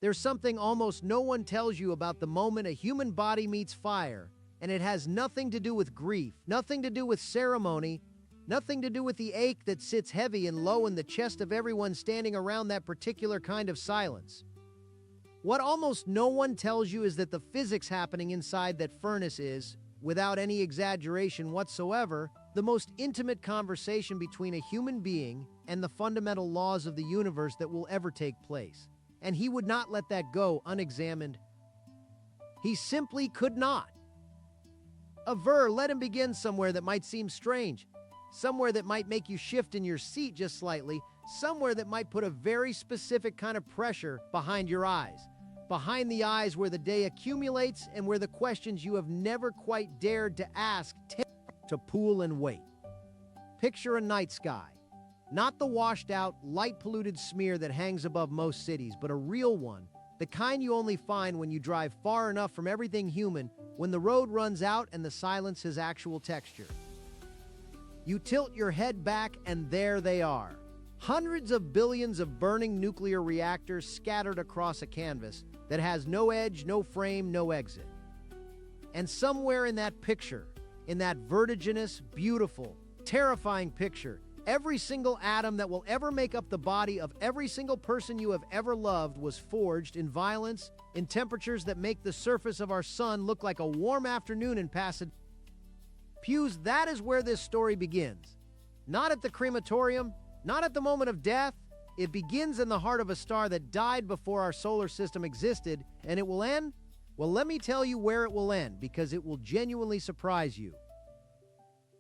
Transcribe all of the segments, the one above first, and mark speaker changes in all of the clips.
Speaker 1: There's something almost no one tells you about the moment a human body meets fire, and it has nothing to do with grief, nothing to do with ceremony, nothing to do with the ache that sits heavy and low in the chest of everyone standing around that particular kind of silence. What almost no one tells you is that the physics happening inside that furnace is, without any exaggeration whatsoever, the most intimate conversation between a human being and the fundamental laws of the universe that will ever take place. And he would not let that go unexamined. He simply could not. Let him begin somewhere that might seem strange, somewhere that might make you shift in your seat just slightly, somewhere that might put a very specific kind of pressure behind your eyes, behind the eyes where the day accumulates and where the questions you have never quite dared to ask tend to pool and wait. Picture a night sky. Not the washed-out, light-polluted smear that hangs above most cities, but a real one, the kind you only find when you drive far enough from everything human, when the road runs out and the silence has actual texture. You tilt your head back and there they are. Hundreds of billions of burning nuclear reactors scattered across a canvas that has no edge, no frame, no exit. And somewhere in that picture, in that vertiginous, beautiful, terrifying picture, every single atom that will ever make up the body of every single person you have ever loved was forged in violence, in temperatures that make the surface of our sun look like a warm afternoon in Pasadena. Pews, that is where this story begins. Not at the crematorium, not at the moment of death. It begins in the heart of a star that died before our solar system existed, and it will end? Well, let me tell you where it will end, because it will genuinely surprise you.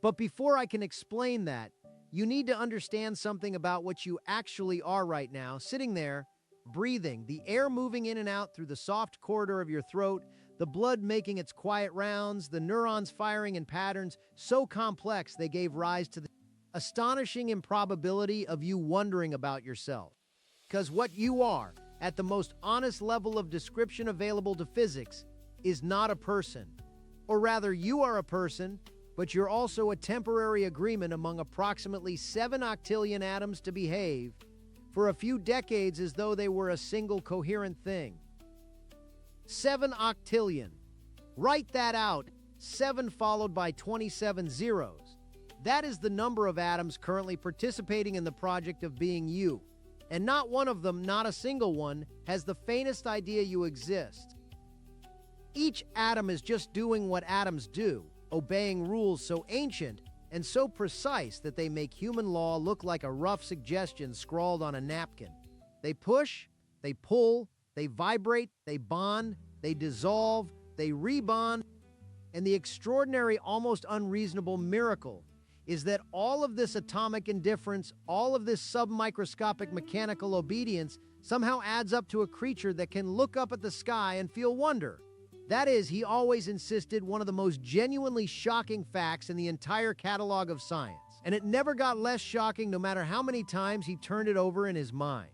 Speaker 1: But before I can explain that, you need to understand something about what you actually are right now, sitting there, breathing, the air moving in and out through the soft corridor of your throat, the blood making its quiet rounds, the neurons firing in patterns so complex they gave rise to the astonishing improbability of you wondering about yourself. Because what you are, at the most honest level of description available to physics, is not a person. Or rather, you are a person, but you're also a temporary agreement among approximately 7 octillion atoms to behave for a few decades as though they were a single coherent thing. 7 octillion. Write that out, 7 followed by 27 zeros. That is the number of atoms currently participating in the project of being you. And not one of them, not a single one, has the faintest idea you exist. Each atom is just doing what atoms do, obeying rules so ancient and so precise that they make human law look like a rough suggestion scrawled on a napkin. They push, they pull, they vibrate, they bond, they dissolve, they rebond, and the extraordinary, almost unreasonable miracle is that all of this atomic indifference, all of this submicroscopic mechanical obedience somehow adds up to a creature that can look up at the sky and feel wonder. That is, he always insisted, one of the most genuinely shocking facts in the entire catalog of science. And it never got less shocking no matter how many times he turned it over in his mind.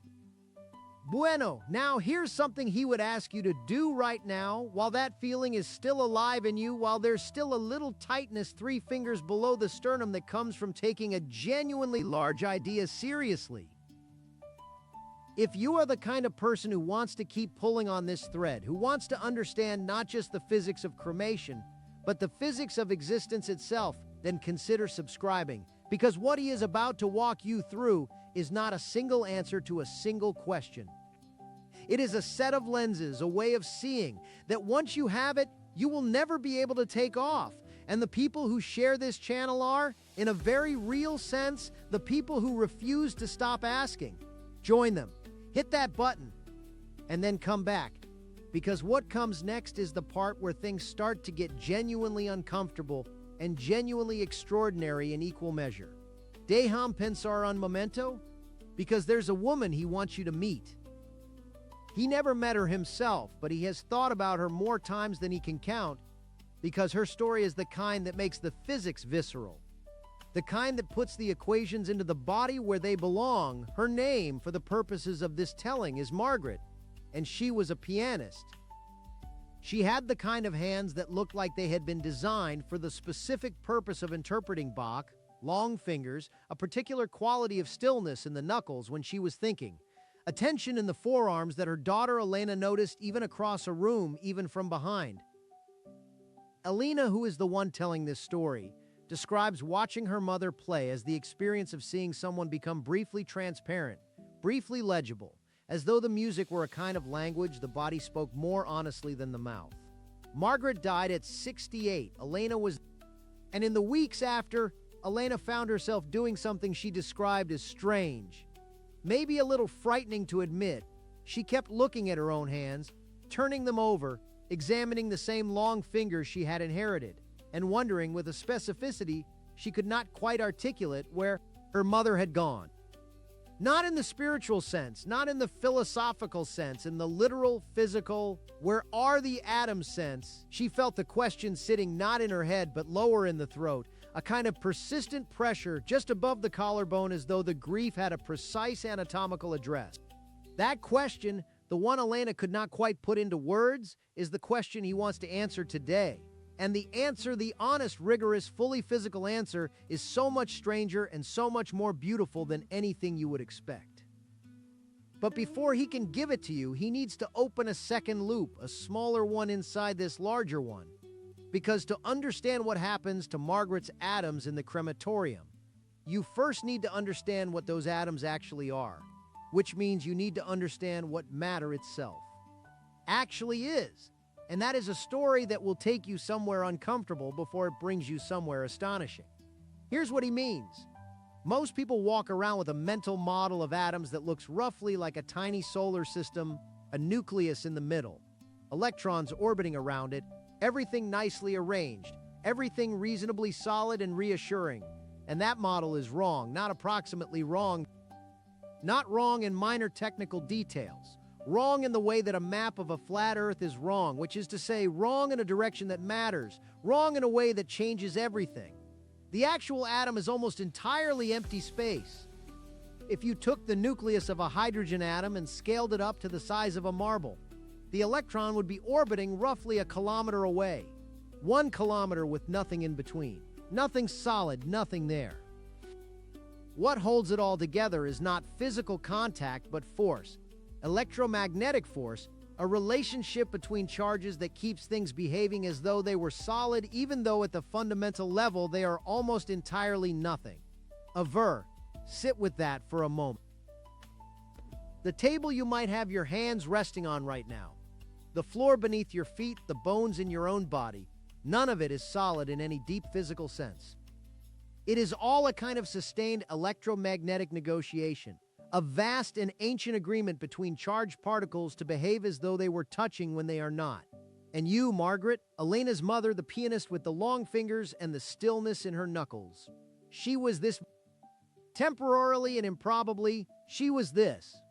Speaker 1: Bueno, now here's something he would ask you to do right now while that feeling is still alive in you, while there's still a little tightness 3 fingers below the sternum that comes from taking a genuinely large idea seriously. If you are the kind of person who wants to keep pulling on this thread, who wants to understand not just the physics of cremation, but the physics of existence itself, then consider subscribing, because what he is about to walk you through is not a single answer to a single question. It is a set of lenses, a way of seeing, that once you have it, you will never be able to take off. And the people who share this channel are, in a very real sense, the people who refuse to stop asking. Join them. Hit that button, and then come back, because what comes next is the part where things start to get genuinely uncomfortable and genuinely extraordinary in equal measure. Dejam pensar un momento? Because there's a woman he wants you to meet. He never met her himself, but he has thought about her more times than he can count, because her story is the kind that makes the physics visceral. The kind that puts the equations into the body where they belong. Her name, for the purposes of this telling, is Margaret, and she was a pianist. She had the kind of hands that looked like they had been designed for the specific purpose of interpreting Bach, long fingers, a particular quality of stillness in the knuckles when she was thinking, a tension in the forearms that her daughter Elena noticed even across a room, even from behind. Elena, who is the one telling this story, describes watching her mother play as the experience of seeing someone become briefly transparent, briefly legible, as though the music were a kind of language the body spoke more honestly than the mouth. Margaret died at 68. And in the weeks after, Elena found herself doing something she described as strange. Maybe a little frightening to admit. She kept looking at her own hands, turning them over, examining the same long fingers she had inherited, and wondering with a specificity she could not quite articulate where her mother had gone. Not in the spiritual sense, not in the philosophical sense, in the literal, physical, where are the atoms sense. She felt the question sitting not in her head but lower in the throat, a kind of persistent pressure just above the collarbone, as though the grief had a precise anatomical address. That question, the one Elena could not quite put into words, is the question he wants to answer today. And the answer, the honest, rigorous, fully physical answer, is so much stranger and so much more beautiful than anything you would expect. But before he can give it to you, he needs to open a second loop, a smaller one inside this larger one. Because to understand what happens to Margaret's atoms in the crematorium, you first need to understand what those atoms actually are, which means you need to understand what matter itself actually is. And that is a story that will take you somewhere uncomfortable before it brings you somewhere astonishing. Here's what he means. Most people walk around with a mental model of atoms that looks roughly like a tiny solar system, a nucleus in the middle, electrons orbiting around it, everything nicely arranged, everything reasonably solid and reassuring. And that model is wrong, not approximately wrong, not wrong in minor technical details. Wrong in the way that a map of a flat Earth is wrong, which is to say, wrong in a direction that matters, wrong in a way that changes everything. The actual atom is almost entirely empty space. If you took the nucleus of a hydrogen atom and scaled it up to the size of a marble, the electron would be orbiting roughly a kilometer away. 1 kilometer with nothing in between. Nothing solid, nothing there. What holds it all together is not physical contact, but force. Electromagnetic force, a relationship between charges that keeps things behaving as though they were solid, even though at the fundamental level they are almost entirely nothing. Sit with that for a moment. The table you might have your hands resting on right now, the floor beneath your feet, the bones in your own body, none of it is solid in any deep physical sense. It is all a kind of sustained electromagnetic negotiation. A vast and ancient agreement between charged particles to behave as though they were touching when they are not. And you, Margaret, Elena's mother, the pianist with the long fingers and the stillness in her knuckles. She was this. Temporarily and improbably, she was this.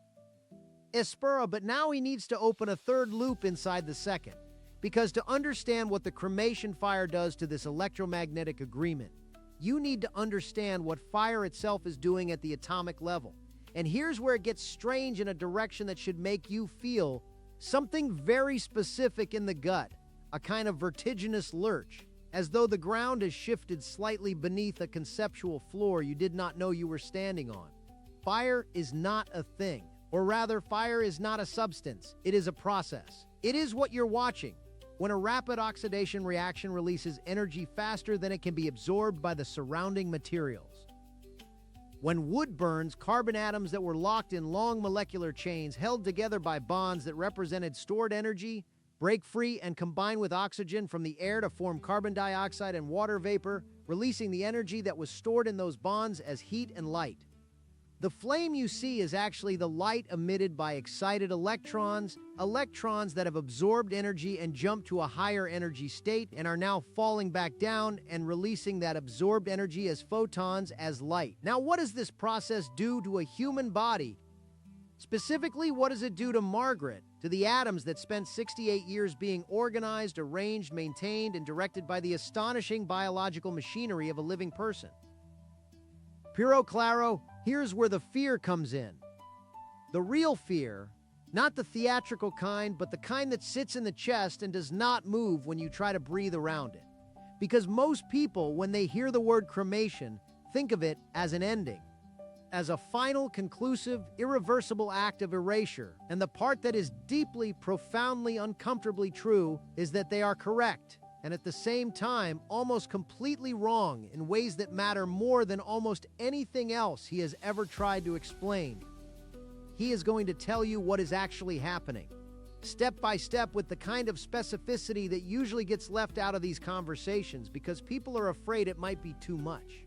Speaker 1: Espera, but now he needs to open a third loop inside the second. Because to understand what the cremation fire does to this electromagnetic agreement, you need to understand what fire itself is doing at the atomic level. And here's where it gets strange in a direction that should make you feel something very specific in the gut, a kind of vertiginous lurch, as though the ground has shifted slightly beneath a conceptual floor you did not know you were standing on. Fire is not a thing, or rather, fire is not a substance, it is a process. It is what you're watching. When a rapid oxidation reaction releases energy faster than it can be absorbed by the surrounding materials. When wood burns, carbon atoms that were locked in long molecular chains held together by bonds that represented stored energy break free and combine with oxygen from the air to form carbon dioxide and water vapor, releasing the energy that was stored in those bonds as heat and light. The flame you see is actually the light emitted by excited electrons, electrons that have absorbed energy and jumped to a higher energy state and are now falling back down and releasing that absorbed energy as photons, as light. Now, what does this process do to a human body? Specifically, what does it do to Margaret, to the atoms that spent 68 years being organized, arranged, maintained, and directed by the astonishing biological machinery of a living person? Puro claro, here's where the fear comes in. The real fear, not the theatrical kind, but the kind that sits in the chest and does not move when you try to breathe around it. Because most people, when they hear the word cremation, think of it as an ending. as a final, conclusive, irreversible act of erasure. And the part that is deeply, profoundly, uncomfortably true is that they are correct, and at the same time, almost completely wrong in ways that matter more than almost anything else he has ever tried to explain. He is going to tell you what is actually happening, step by step, with the kind of specificity that usually gets left out of these conversations because people are afraid it might be too much.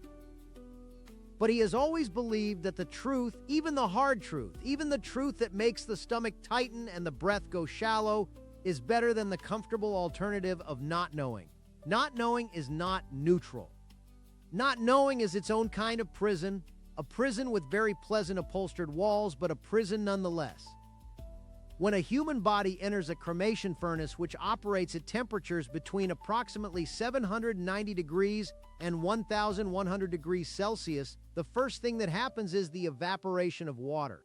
Speaker 1: But he has always believed that the truth, even the hard truth, even the truth that makes the stomach tighten and the breath go shallow, is better than the comfortable alternative of not knowing. Not knowing is not neutral. Not knowing is its own kind of prison, a prison with very pleasant upholstered walls, but a prison nonetheless. When a human body enters a cremation furnace which operates at temperatures between approximately 790 degrees and 1,100 degrees Celsius, the first thing that happens is the evaporation of water.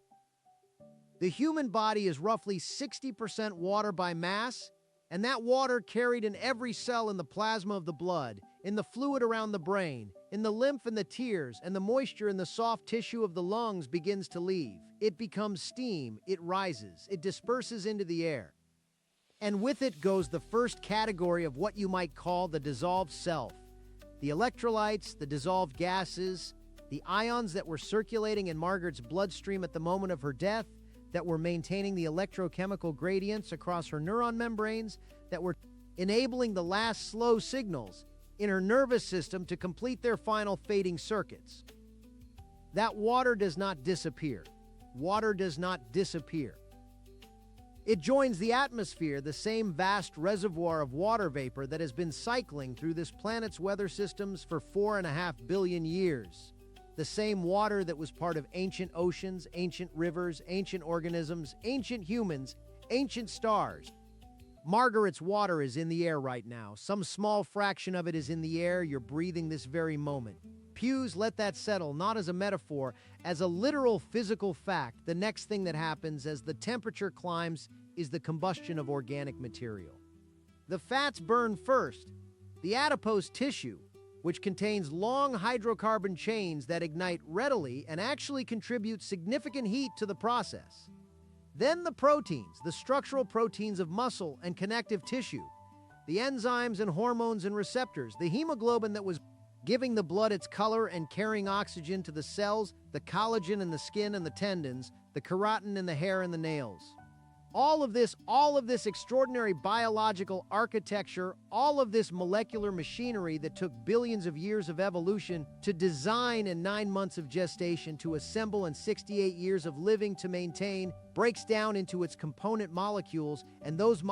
Speaker 1: The human body is roughly 60% water by mass, and that water carried in every cell in the plasma of the blood, in the fluid around the brain, in the lymph and the tears, and the moisture in the soft tissue of the lungs begins to leave. It becomes steam, it rises, it disperses into the air. And with it goes the first category of what you might call the dissolved self. The electrolytes, the dissolved gases, the ions that were circulating in Margaret's bloodstream at the moment of her death, that were maintaining the electrochemical gradients across her neuron membranes, that were enabling the last slow signals in her nervous system to complete their final fading circuits. That water does not disappear. Water does not disappear. It joins the atmosphere, the same vast reservoir of water vapor that has been cycling through this planet's weather systems for 4.5 billion years. The same water that was part of ancient oceans, ancient rivers, ancient organisms, ancient humans, ancient stars. Margaret's water is in the air right now. Some small fraction of it is in the air you're breathing this very moment. Pews, let that settle, not as a metaphor, as a literal physical fact. The next thing that happens as the temperature climbs is the combustion of organic material. The fats burn first. The adipose tissue, which contains long hydrocarbon chains that ignite readily and actually contribute significant heat to the process. Then the proteins, the structural proteins of muscle and connective tissue, the enzymes and hormones and receptors, the hemoglobin that was giving the blood its color and carrying oxygen to the cells, the collagen in the skin and the tendons, the keratin in the hair and the nails. All of this extraordinary biological architecture, all of this molecular machinery that took billions of years of evolution to design and 9 months of gestation to assemble and 68 years of living to maintain, breaks down into its component molecules, and those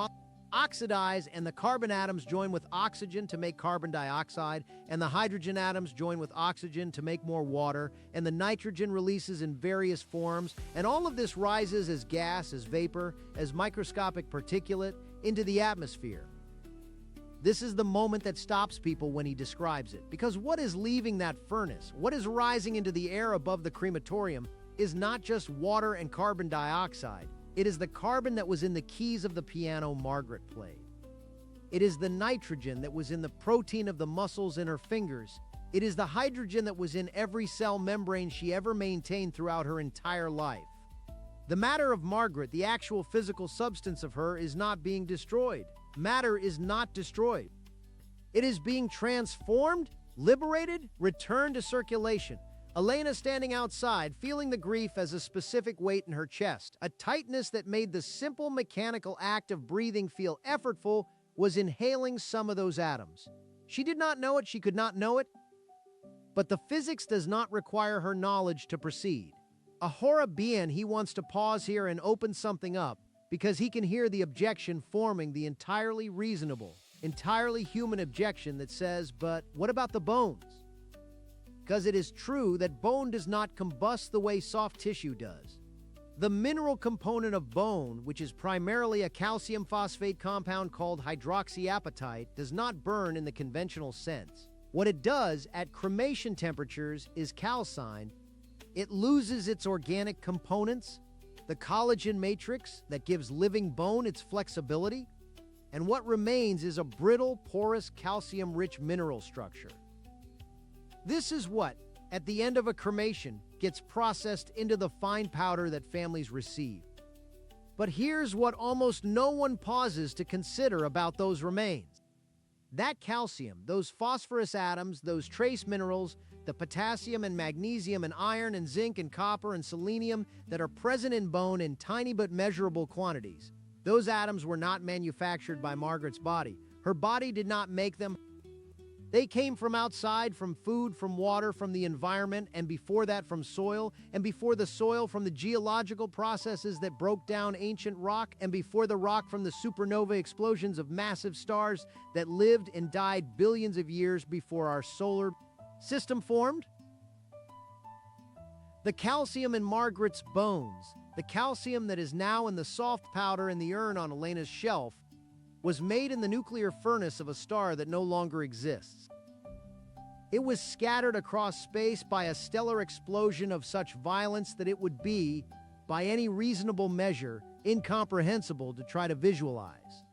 Speaker 1: oxidize, and the carbon atoms join with oxygen to make carbon dioxide, and the hydrogen atoms join with oxygen to make more water, and the nitrogen releases in various forms, and all of this rises as gas, as vapor, as microscopic particulate into the atmosphere. This is the moment that stops people when he describes it, because what is leaving that furnace, what is rising into the air above the crematorium, is not just water and carbon dioxide. It is the carbon that was in the keys of the piano Margaret played. It is the nitrogen that was in the protein of the muscles in her fingers. It is the hydrogen that was in every cell membrane she ever maintained throughout her entire life. The matter of Margaret, the actual physical substance of her, is not being destroyed. Matter is not destroyed. It is being transformed, liberated, returned to circulation. Elena standing outside, feeling the grief as a specific weight in her chest, a tightness that made the simple mechanical act of breathing feel effortful, was inhaling some of those atoms. She did not know it, she could not know it, but the physics does not require her knowledge to proceed. Ahura bien, he wants to pause here and open something up, because he can hear the objection forming, the entirely reasonable, entirely human objection that says, but what about the bones? Because it is true that bone does not combust the way soft tissue does. The mineral component of bone, which is primarily a calcium phosphate compound called hydroxyapatite, does not burn in the conventional sense. What it does at cremation temperatures is calcine. It loses its organic components, the collagen matrix that gives living bone its flexibility, and what remains is a brittle, porous, calcium-rich mineral structure. This is what at the end of a cremation, gets processed into the fine powder that families receive. But here's what almost no one pauses to consider about those remains. That calcium, those phosphorus atoms, those trace minerals, the potassium and magnesium and iron and zinc and copper and selenium that are present in bone in tiny but measurable quantities. Those atoms were not manufactured by Margaret's body. Her body did not make them. They came from outside, from food, from water, from the environment, and before that from soil, and before the soil from the geological processes that broke down ancient rock, and before the rock from the supernova explosions of massive stars that lived and died billions of years before our solar system formed. The calcium in Margaret's bones, the calcium that is now in the soft powder in the urn on Elena's shelf, was made in the nuclear furnace of a star that no longer exists. It was scattered across space by a stellar explosion of such violence that it would be, by any reasonable measure, incomprehensible to try to visualize.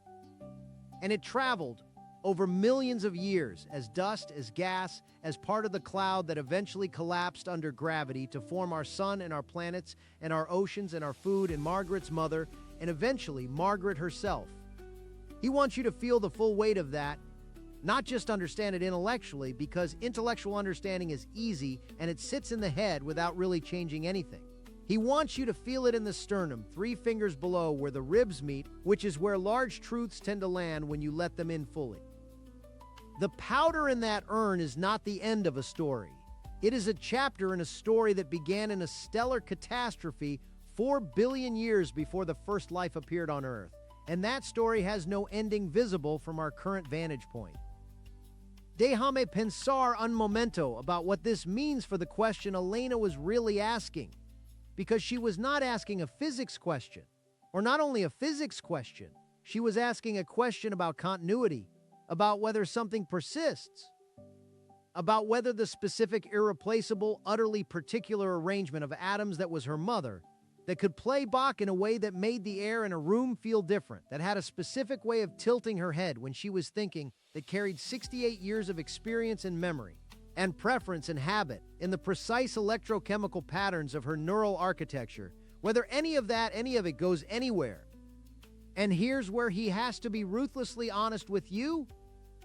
Speaker 1: And it traveled over millions of years as dust, as gas, as part of the cloud that eventually collapsed under gravity to form our sun and our planets and our oceans and our food and Margaret's mother and eventually Margaret herself. He wants you to feel the full weight of that, not just understand it intellectually, because intellectual understanding is easy and it sits in the head without really changing anything. He wants you to feel it in the sternum, 3 fingers below where the ribs meet, which is where large truths tend to land when you let them in fully. The powder in that urn is not the end of a story. It is a chapter in a story that began in a stellar catastrophe 4 billion years before the first life appeared on Earth. And that story has no ending visible from our current vantage point. Déjame pensar un momento about what this means for the question Elena was really asking, because she was not asking a physics question, or not only a physics question, she was asking a question about continuity, about whether something persists, about whether the specific, irreplaceable, utterly particular arrangement of atoms that was her mother, that could play Bach in a way that made the air in a room feel different, that had a specific way of tilting her head when she was thinking, that carried 68 years of experience and memory, and preference and habit in the precise electrochemical patterns of her neural architecture, whether any of it goes anywhere. And here's where he has to be ruthlessly honest with you,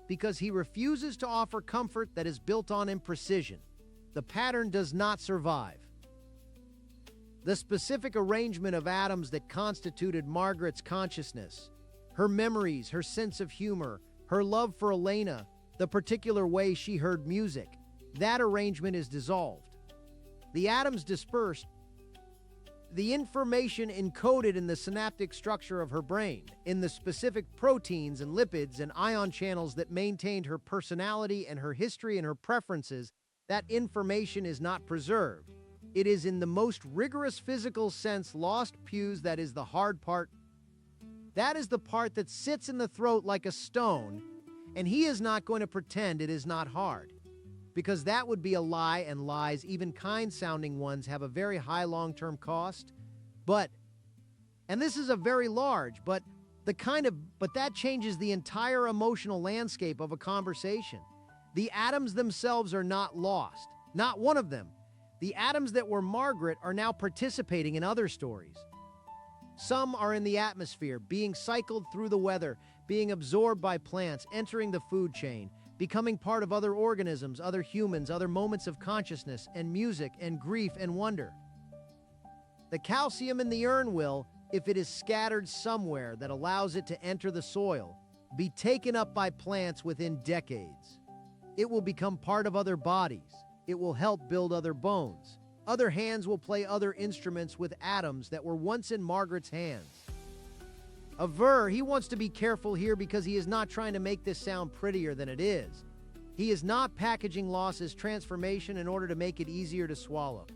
Speaker 1: because he refuses to offer comfort that is built on imprecision. The pattern does not survive. The specific arrangement of atoms that constituted Margaret's consciousness, her memories, her sense of humor, her love for Elena, the particular way she heard music, that arrangement is dissolved. The atoms dispersed, the information encoded in the synaptic structure of her brain, in the specific proteins and lipids and ion channels that maintained her personality and her history and her preferences, that information is not preserved. It is in the most rigorous physical sense lost pews. That is the hard part. That is the part that sits in the throat like a stone, and he is not going to pretend it is not hard, because that would be a lie, and lies, even kind-sounding ones, have a very high long-term cost. And this is a very large, but that changes the entire emotional landscape of a conversation. The atoms themselves are not lost, not one of them. The atoms that were Margaret are now participating in other stories. Some are in the atmosphere, being cycled through the weather, being absorbed by plants, entering the food chain, becoming part of other organisms, other humans, other moments of consciousness and music and grief and wonder. The calcium in the urn will, if it is scattered somewhere that allows it to enter the soil, be taken up by plants within decades. It will become part of other bodies. It will help build other bones. Other hands will play other instruments with atoms that were once in Margaret's hands. He wants to be careful here because he is not trying to make this sound prettier than it is. He is not packaging loss as transformation in order to make it easier to swallow.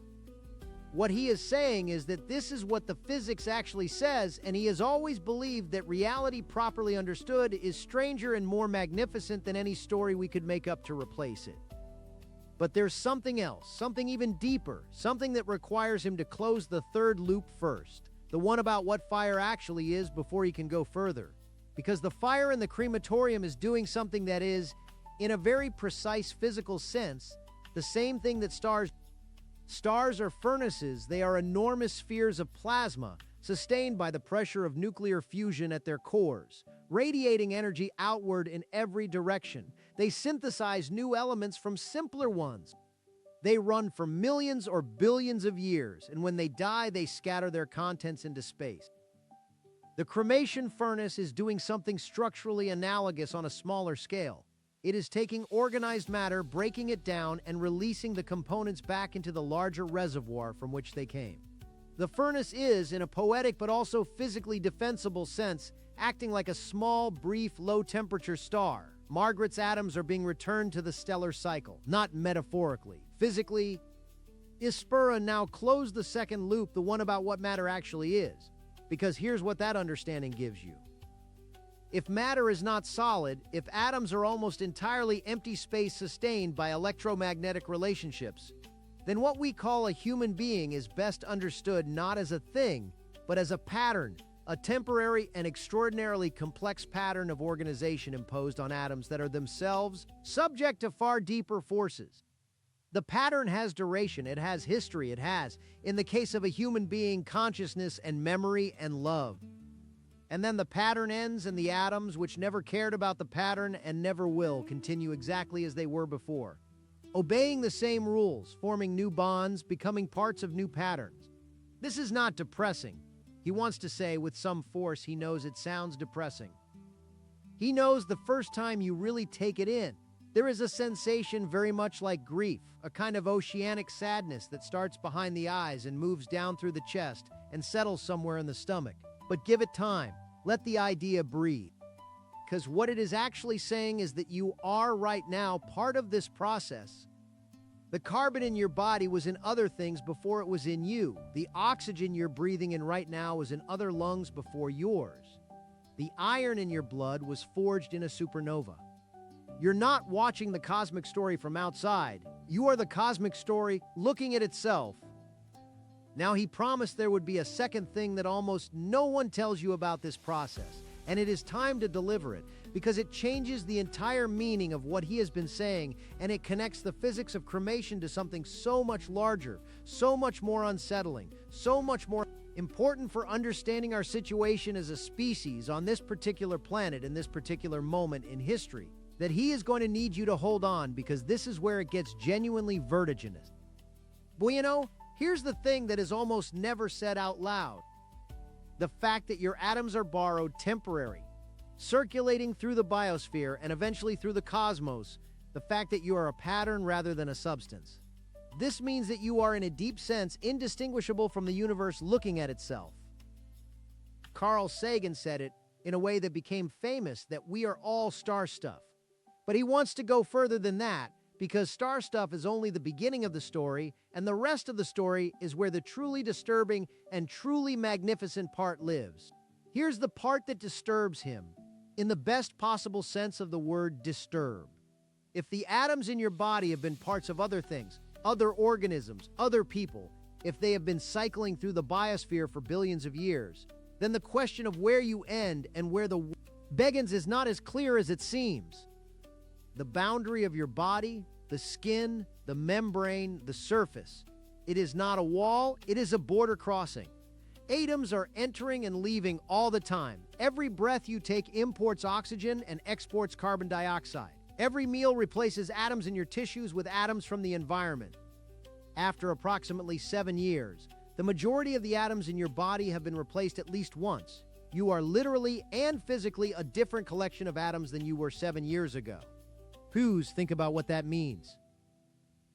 Speaker 1: What he is saying is that this is what the physics actually says, and he has always believed that reality properly understood is stranger and more magnificent than any story we could make up to replace it. But there's something else, something even deeper, something that requires him to close the third loop first, the one about what fire actually is before he can go further. Because the fire in the crematorium is doing something that is, in a very precise physical sense, the same thing that Stars are furnaces. They are enormous spheres of plasma, sustained by the pressure of nuclear fusion at their cores, radiating energy outward in every direction. They synthesize new elements from simpler ones. They run for millions or billions of years, and when they die, they scatter their contents into space. The cremation furnace is doing something structurally analogous on a smaller scale. It is taking organized matter, breaking it down, and releasing the components back into the larger reservoir from which they came. The furnace is, in a poetic but also physically defensible sense, acting like a small, brief, low-temperature star. Margaret's atoms are being returned to the stellar cycle, not metaphorically. Physically, Ispura now closed the second loop, the one about what matter actually is, because here's what that understanding gives you. If matter is not solid, if atoms are almost entirely empty space sustained by electromagnetic relationships, then what we call a human being is best understood not as a thing, but as a pattern, a temporary and extraordinarily complex pattern of organization imposed on atoms that are themselves subject to far deeper forces. The pattern has duration, it has history, it has, in the case of a human being, consciousness and memory and love. And then the pattern ends, and the atoms, which never cared about the pattern and never will, continue exactly as they were before, obeying the same rules, forming new bonds, becoming parts of new patterns. This is not depressing. He wants to say with some force he knows it sounds depressing. He knows the first time you really take it in, there is a sensation very much like grief, a kind of oceanic sadness that starts behind the eyes and moves down through the chest and settles somewhere in the stomach. But give it time. Let the idea breathe. Because what it is actually saying is that you are right now part of this process. The carbon in your body was in other things before it was in you. The oxygen you're breathing in right now was in other lungs before yours. The iron in your blood was forged in a supernova. You're not watching the cosmic story from outside. You are the cosmic story looking at itself. Now, he promised there would be a second thing that almost no one tells you about this process, and it is time to deliver it, because it changes the entire meaning of what he has been saying, and it connects the physics of cremation to something so much larger, so much more unsettling, so much more important for understanding our situation as a species on this particular planet in this particular moment in history, that he is going to need you to hold on, because this is where it gets genuinely vertiginous. Well, here's the thing that is almost never said out loud. The fact that your atoms are borrowed, temporary, circulating through the biosphere and eventually through the cosmos, the fact that you are a pattern rather than a substance. This means that you are in a deep sense indistinguishable from the universe looking at itself. Carl Sagan said it in a way that became famous, that we are all star stuff. But he wants to go further than that, because star stuff is only the beginning of the story, and the rest of the story is where the truly disturbing and truly magnificent part lives. Here's the part that disturbs him, in the best possible sense of the word disturb. If the atoms in your body have been parts of other things, other organisms, other people, if they have been cycling through the biosphere for billions of years, then the question of where you end and where the begins is not as clear as it seems. The boundary of your body, the skin, the membrane, the surface. It is not a wall, it is a border crossing. Atoms are entering and leaving all the time. Every breath you take imports oxygen and exports carbon dioxide. Every meal replaces atoms in your tissues with atoms from the environment. After approximately 7 years, the majority of the atoms in your body have been replaced at least once. You are literally and physically a different collection of atoms than you were 7 years ago. Think about what that means.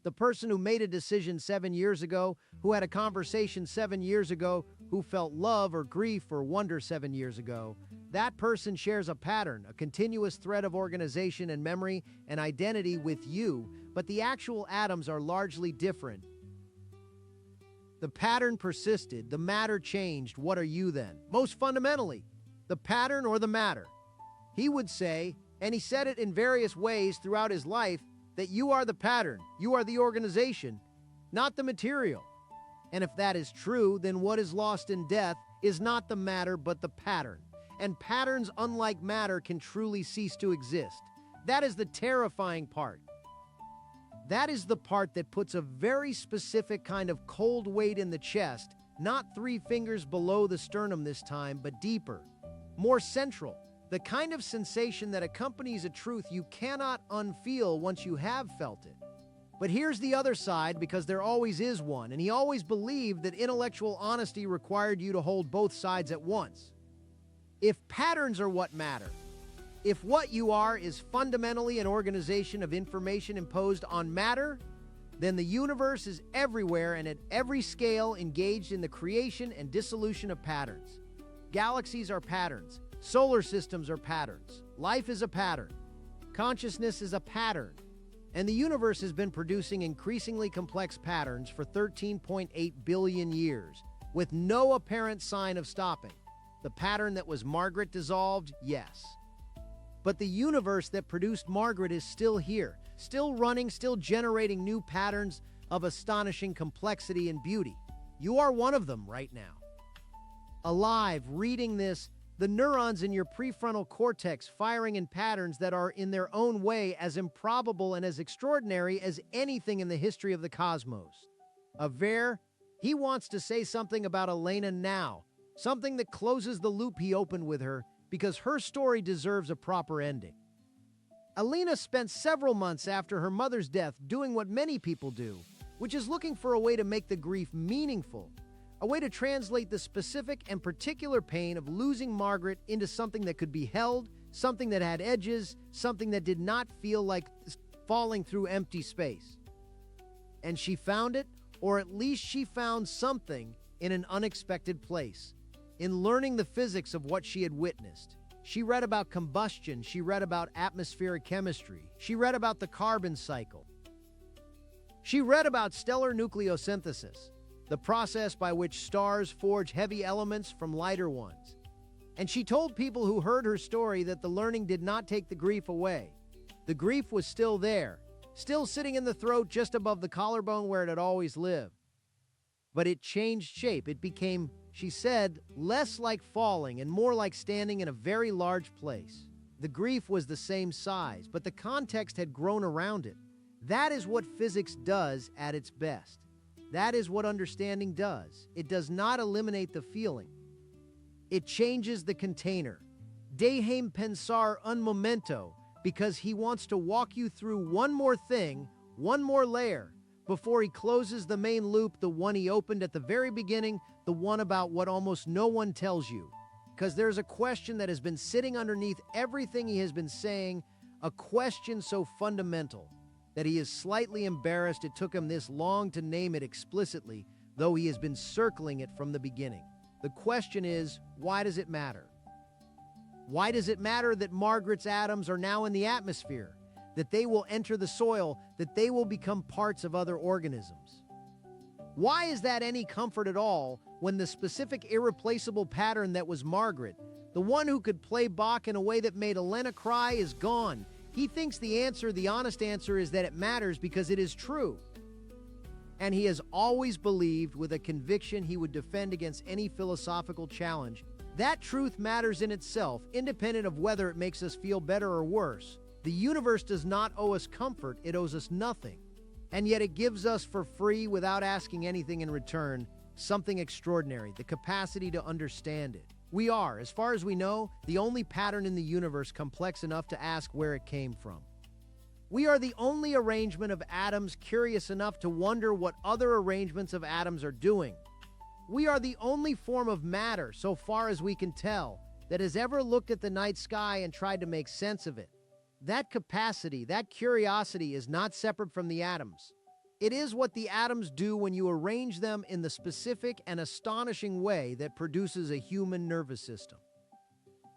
Speaker 1: The person who made a decision 7 years ago, who had a conversation 7 years ago, who felt love or grief or wonder 7 years ago, that person shares a pattern, a continuous thread of organization and memory and identity with you, but the actual atoms are largely different. The pattern persisted, the matter changed. What are you then? Most fundamentally, the pattern or the matter? He would say, and he said it in various ways throughout his life, that you are the pattern, you are the organization, not the material. And if that is true, then what is lost in death is not the matter but the pattern. And patterns, unlike matter, can truly cease to exist. That is the terrifying part. That is the part that puts a very specific kind of cold weight in the chest, not 3 fingers below the sternum this time, but deeper, more central, the kind of sensation that accompanies a truth you cannot unfeel once you have felt it. But here's the other side, because there always is one, and he always believed that intellectual honesty required you to hold both sides at once. If patterns are what matter, if what you are is fundamentally an organization of information imposed on matter, then the universe is everywhere and at every scale engaged in the creation and dissolution of patterns. Galaxies are patterns. Solar systems are patterns. Life is a pattern. Consciousness is a pattern. And the universe has been producing increasingly complex patterns for 13.8 billion years, with no apparent sign of stopping. The pattern that was Margaret dissolved? Yes. But the universe that produced Margaret is still here, still running, still generating new patterns of astonishing complexity and beauty. You are one of them right now. Alive, reading this, the neurons in your prefrontal cortex firing in patterns that are in their own way as improbable and as extraordinary as anything in the history of the cosmos. Aver, he wants to say something about Elena now, something that closes the loop he opened with her, because her story deserves a proper ending. Elena spent several months after her mother's death doing what many people do, which is looking for a way to make the grief meaningful, a way to translate the specific and particular pain of losing Margaret into something that could be held, something that had edges, something that did not feel like falling through empty space. And she found it, or at least she found something in an unexpected place. In learning the physics of what she had witnessed, she read about combustion, she read about atmospheric chemistry, she read about the carbon cycle. She read about stellar nucleosynthesis, the process by which stars forge heavy elements from lighter ones. And she told people who heard her story that the learning did not take the grief away. The grief was still there, still sitting in the throat just above the collarbone where it had always lived. But it changed shape. It became, she said, less like falling and more like standing in a very large place. The grief was the same size, but the context had grown around it. That is what physics does at its best. That is what understanding does. It does not eliminate the feeling. It changes the container. Dehem pensar un momento, because he wants to walk you through one more thing, one more layer, before he closes the main loop, the one he opened at the very beginning, the one about what almost no one tells you. Because there's a question that has been sitting underneath everything he has been saying, a question so fundamental that he is slightly embarrassed it took him this long to name it explicitly, though he has been circling it from the beginning. The question is, why does it matter? Why does it matter that Margaret's atoms are now in the atmosphere, that they will enter the soil, that they will become parts of other organisms? Why is that any comfort at all when the specific irreplaceable pattern that was Margaret, the one who could play Bach in a way that made Elena cry, is gone? He thinks the answer, the honest answer, is that it matters because it is true. And he has always believed, with a conviction he would defend against any philosophical challenge, that truth matters in itself, independent of whether it makes us feel better or worse. The universe does not owe us comfort, it owes us nothing. And yet it gives us for free, without asking anything in return, something extraordinary, the capacity to understand it. We are, as far as we know, the only pattern in the universe complex enough to ask where it came from. We are the only arrangement of atoms curious enough to wonder what other arrangements of atoms are doing. We are the only form of matter, so far as we can tell, that has ever looked at the night sky and tried to make sense of it. That capacity, that curiosity is not separate from the atoms. It is what the atoms do when you arrange them in the specific and astonishing way that produces a human nervous system.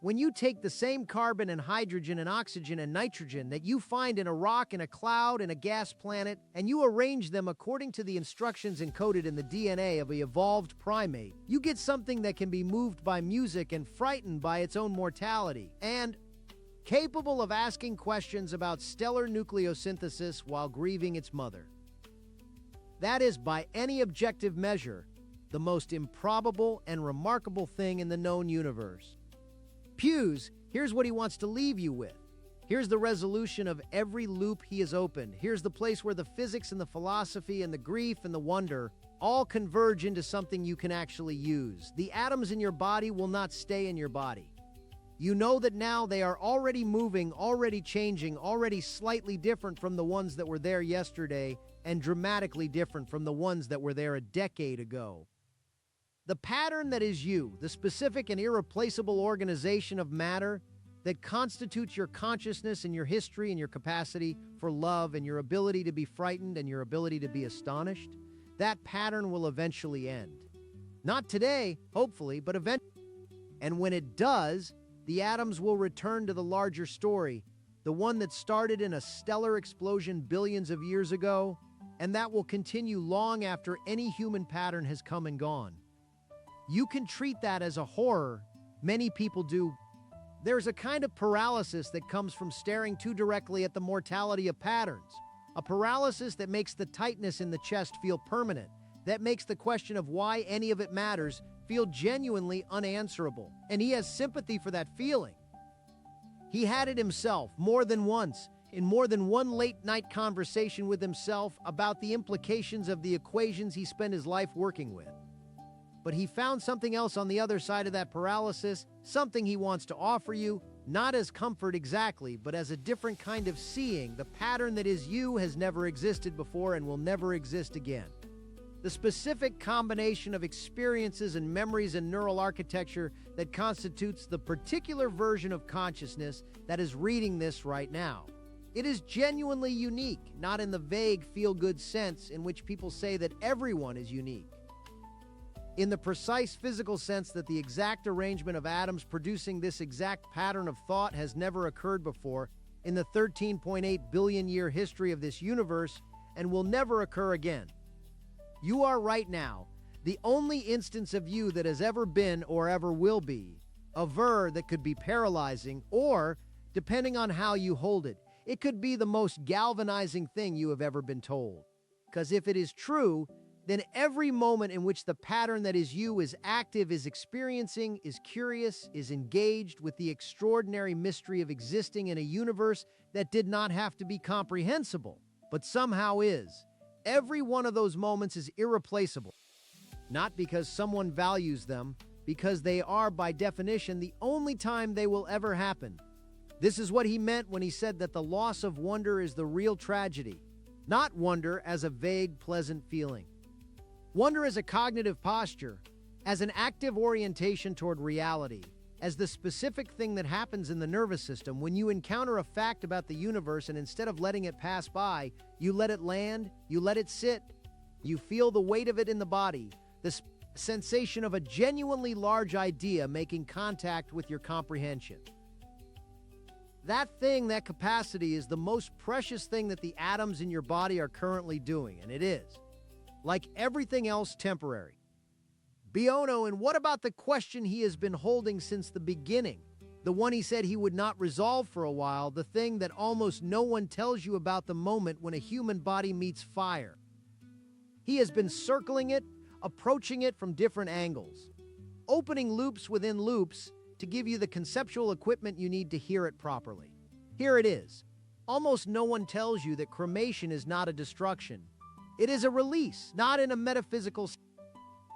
Speaker 1: When you take the same carbon and hydrogen and oxygen and nitrogen that you find in a rock, in a cloud, in a gas planet, and you arrange them according to the instructions encoded in the DNA of an evolved primate, you get something that can be moved by music and frightened by its own mortality, and capable of asking questions about stellar nucleosynthesis while grieving its mother. That is, by any objective measure, the most improbable and remarkable thing in the known universe. Hughes, here's what he wants to leave you with. Here's the resolution of every loop he has opened. Here's the place where the physics and the philosophy and the grief and the wonder all converge into something you can actually use. The atoms in your body will not stay in your body. You know that now they are already moving, already changing, already slightly different from the ones that were there yesterday, and dramatically different from the ones that were there a decade ago. The pattern that is you, the specific and irreplaceable organization of matter that constitutes your consciousness and your history and your capacity for love and your ability to be frightened and your ability to be astonished, that pattern will eventually end. Not today, hopefully, but eventually. And when it does, the atoms will return to the larger story, the one that started in a stellar explosion billions of years ago, and that will continue long after any human pattern has come and gone. You can treat that as a horror. Many people do. There's a kind of paralysis that comes from staring too directly at the mortality of patterns. A paralysis that makes the tightness in the chest feel permanent, that makes the question of why any of it matters feel genuinely unanswerable. And he has sympathy for that feeling. He had it himself more than once, in more than one late-night conversation with himself about the implications of the equations he spent his life working with. But he found something else on the other side of that paralysis, something he wants to offer you, not as comfort exactly, but as a different kind of seeing. The pattern that is you has never existed before and will never exist again. The specific combination of experiences and memories and neural architecture that constitutes the particular version of consciousness that is reading this right now. It is genuinely unique, not in the vague feel-good sense in which people say that everyone is unique. In the precise physical sense that the exact arrangement of atoms producing this exact pattern of thought has never occurred before in the 13.8 billion year history of this universe and will never occur again. You are right now the only instance of you that has ever been or ever will be, a ver that could be paralyzing or, depending on how you hold it, it could be the most galvanizing thing you have ever been told. Because if it is true, then every moment in which the pattern that is you is active, is experiencing, is curious, is engaged with the extraordinary mystery of existing in a universe that did not have to be comprehensible, but somehow is. Every one of those moments is irreplaceable. Not because someone values them, because they are, by definition, the only time they will ever happen. This is what he meant when he said that the loss of wonder is the real tragedy, not wonder as a vague, pleasant feeling. Wonder as a cognitive posture, as an active orientation toward reality, as the specific thing that happens in the nervous system when you encounter a fact about the universe and instead of letting it pass by, you let it land, you let it sit, you feel the weight of it in the body, the sensation of a genuinely large idea making contact with your comprehension. That thing, that capacity, is the most precious thing that the atoms in your body are currently doing, and it is, like everything else, temporary. Biono, and what about the question he has been holding since the beginning? The one he said he would not resolve for a while, the thing that almost no one tells you about, the moment when a human body meets fire. He has been circling it, approaching it from different angles, opening loops within loops to give you the conceptual equipment you need to hear it properly. Here it is. Almost no one tells you that cremation is not a destruction. It is a release, not in a metaphysical sense.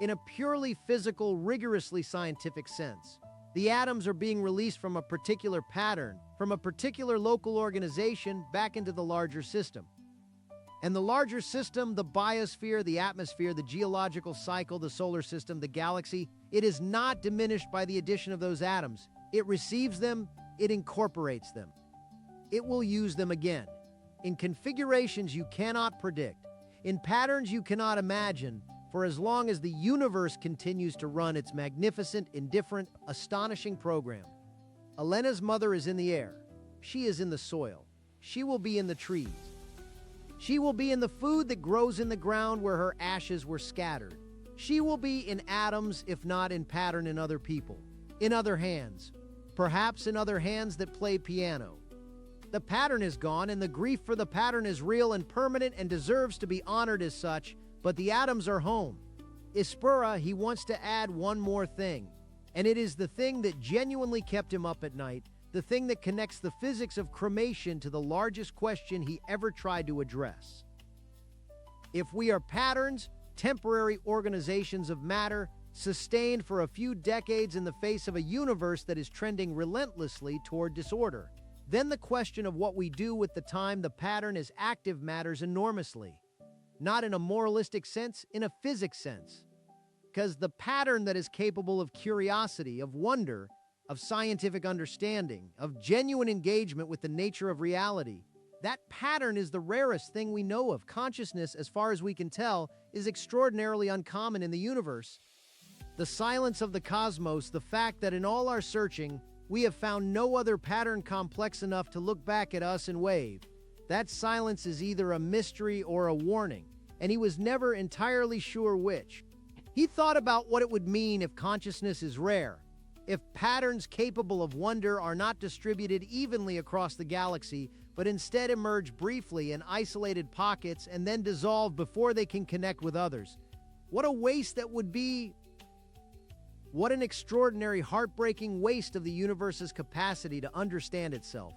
Speaker 1: In a purely physical, rigorously scientific sense. The atoms are being released from a particular pattern, from a particular local organization back into the larger system. And the larger system, the biosphere, the atmosphere, the geological cycle, the solar system, the galaxy, it is not diminished by the addition of those atoms. It receives them, it incorporates them. It will use them again, in configurations you cannot predict, in patterns you cannot imagine, for as long as the universe continues to run its magnificent, indifferent, astonishing program. Elena's mother is in the air. She is in the soil. She will be in the trees. She will be in the food that grows in the ground where her ashes were scattered. She will be in atoms, if not in pattern, in other people, in other hands, perhaps in other hands that play piano. The pattern is gone, and the grief for the pattern is real and permanent and deserves to be honored as such, but the atoms are home. Ispura, he wants to add one more thing, and it is the thing that genuinely kept him up at night, the thing that connects the physics of cremation to the largest question he ever tried to address. If we are patterns, temporary organizations of matter, sustained for a few decades in the face of a universe that is trending relentlessly toward disorder, then the question of what we do with the time the pattern is active matters enormously. Not in a moralistic sense, in a physics sense. Because the pattern that is capable of curiosity, of wonder, of scientific understanding, of genuine engagement with the nature of reality, that pattern is the rarest thing we know of. Consciousness, as far as we can tell, is extraordinarily uncommon in the universe. The silence of the cosmos, the fact that in all our searching, we have found no other pattern complex enough to look back at us and wave. That silence is either a mystery or a warning, and he was never entirely sure which. He thought about what it would mean if consciousness is rare, if patterns capable of wonder are not distributed evenly across the galaxy, but instead emerge briefly in isolated pockets and then dissolve before they can connect with others. What a waste that would be! What an extraordinary, heartbreaking waste of the universe's capacity to understand itself.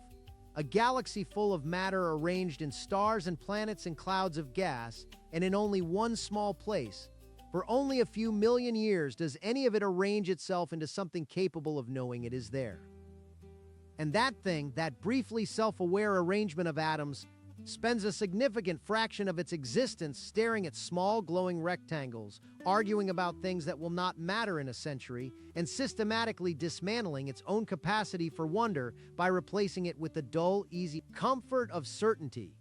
Speaker 1: A galaxy full of matter arranged in stars and planets and clouds of gas, and in only one small place. For only a few million years does any of it arrange itself into something capable of knowing it is there. And that thing, that briefly self-aware arrangement of atoms, spends a significant fraction of its existence staring at small glowing rectangles, arguing about things that will not matter in a century, and systematically dismantling its own capacity for wonder by replacing it with the dull, easy comfort of certainty.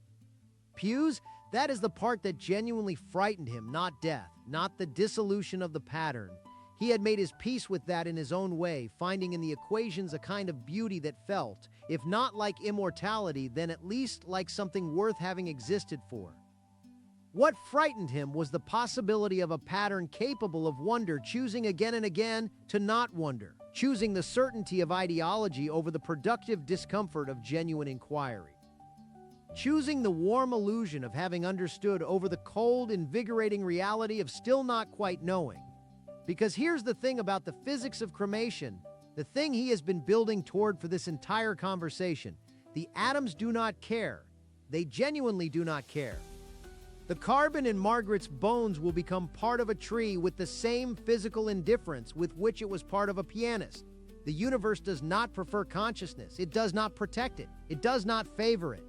Speaker 1: Pews, that is the part that genuinely frightened him, not death, not the dissolution of the pattern. He had made his peace with that in his own way, finding in the equations a kind of beauty that felt, if not like immortality, then at least like something worth having existed for. What frightened him was the possibility of a pattern capable of wonder, choosing again and again to not wonder, choosing the certainty of ideology over the productive discomfort of genuine inquiry. Choosing the warm illusion of having understood over the cold, invigorating reality of still not quite knowing. Because here's the thing about the physics of cremation, the thing he has been building toward for this entire conversation. The atoms do not care. They genuinely do not care. The carbon in Margaret's bones will become part of a tree with the same physical indifference with which it was part of a pianist. The universe does not prefer consciousness. It does not protect it. It does not favor it.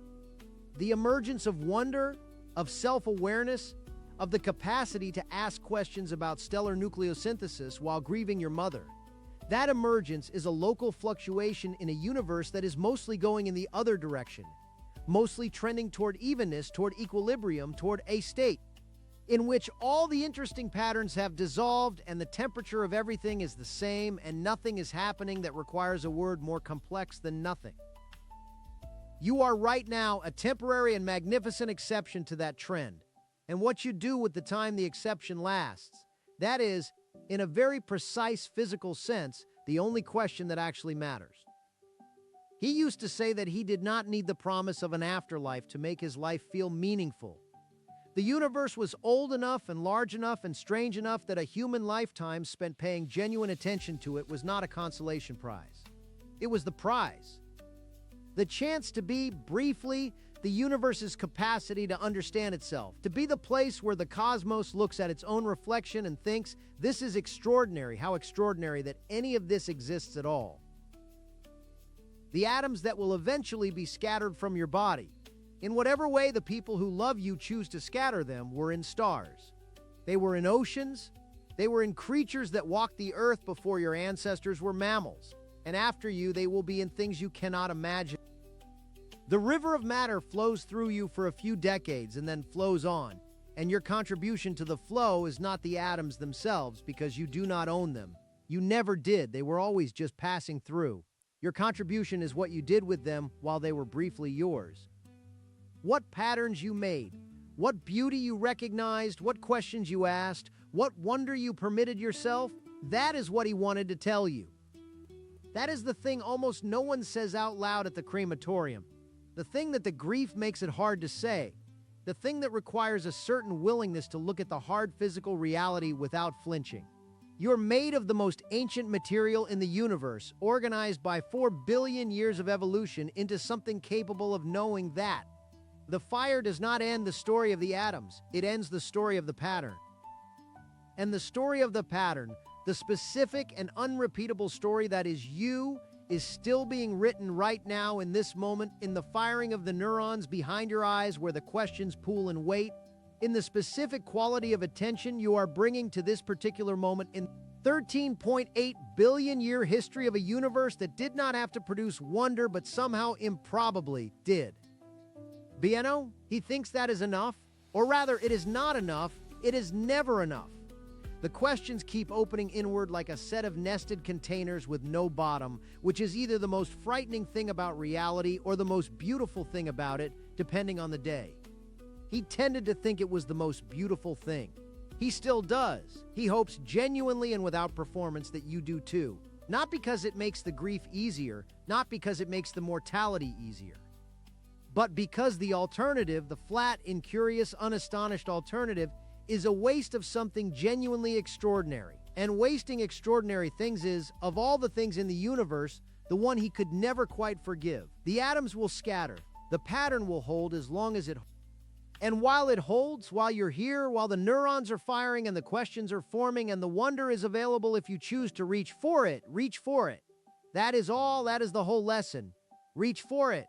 Speaker 1: The emergence of wonder, of self-awareness, of the capacity to ask questions about stellar nucleosynthesis while grieving your mother. That emergence is a local fluctuation in a universe that is mostly going in the other direction, mostly trending toward evenness, toward equilibrium, toward a state in which all the interesting patterns have dissolved and the temperature of everything is the same and nothing is happening that requires a word more complex than nothing. You are right now a temporary and magnificent exception to that trend. And what you do with the time the exception lasts, that is, in a very precise physical sense, the only question that actually matters. He used to say that he did not need the promise of an afterlife to make his life feel meaningful. The universe was old enough and large enough and strange enough that a human lifetime spent paying genuine attention to it was not a consolation prize. It was the prize. The chance to be, briefly, the universe's capacity to understand itself, to be the place where the cosmos looks at its own reflection and thinks, this is extraordinary, how extraordinary that any of this exists at all. The atoms that will eventually be scattered from your body, in whatever way the people who love you choose to scatter them, were in stars. They were in oceans. They were in creatures that walked the earth before your ancestors were mammals. And after you, they will be in things you cannot imagine. The river of matter flows through you for a few decades and then flows on, and your contribution to the flow is not the atoms themselves because you do not own them. You never did. They were always just passing through. Your contribution is what you did with them while they were briefly yours. What patterns you made, what beauty you recognized, what questions you asked, what wonder you permitted yourself, that is what he wanted to tell you. That is the thing almost no one says out loud at the crematorium. The thing that the grief makes it hard to say. The thing that requires a certain willingness to look at the hard physical reality without flinching. You're made of the most ancient material in the universe, organized by 4 billion years of evolution into something capable of knowing that. The fire does not end the story of the atoms, it ends the story of the pattern. And the story of the pattern, the specific and unrepeatable story that is you, is still being written right now in this moment, in the firing of the neurons behind your eyes where the questions pool and wait, in the specific quality of attention you are bringing to this particular moment in 13.8 billion year history of a universe that did not have to produce wonder but somehow improbably did. Bieno, he thinks that is enough, or rather it is not enough, it is never enough. The questions keep opening inward like a set of nested containers with no bottom, which is either the most frightening thing about reality or the most beautiful thing about it, depending on the day. He tended to think it was the most beautiful thing. He still does. He hopes genuinely and without performance that you do too. Not because it makes the grief easier, not because it makes the mortality easier, but because the alternative, the flat, incurious, unastonished alternative, is a waste of something genuinely extraordinary. And wasting extraordinary things is, of all the things in the universe, the one he could never quite forgive. The atoms will scatter. The pattern will hold as long as it holds. And while it holds, while you're here, while the neurons are firing and the questions are forming and the wonder is available if you choose to reach for it, reach for it. That is all, that is the whole lesson. Reach for it.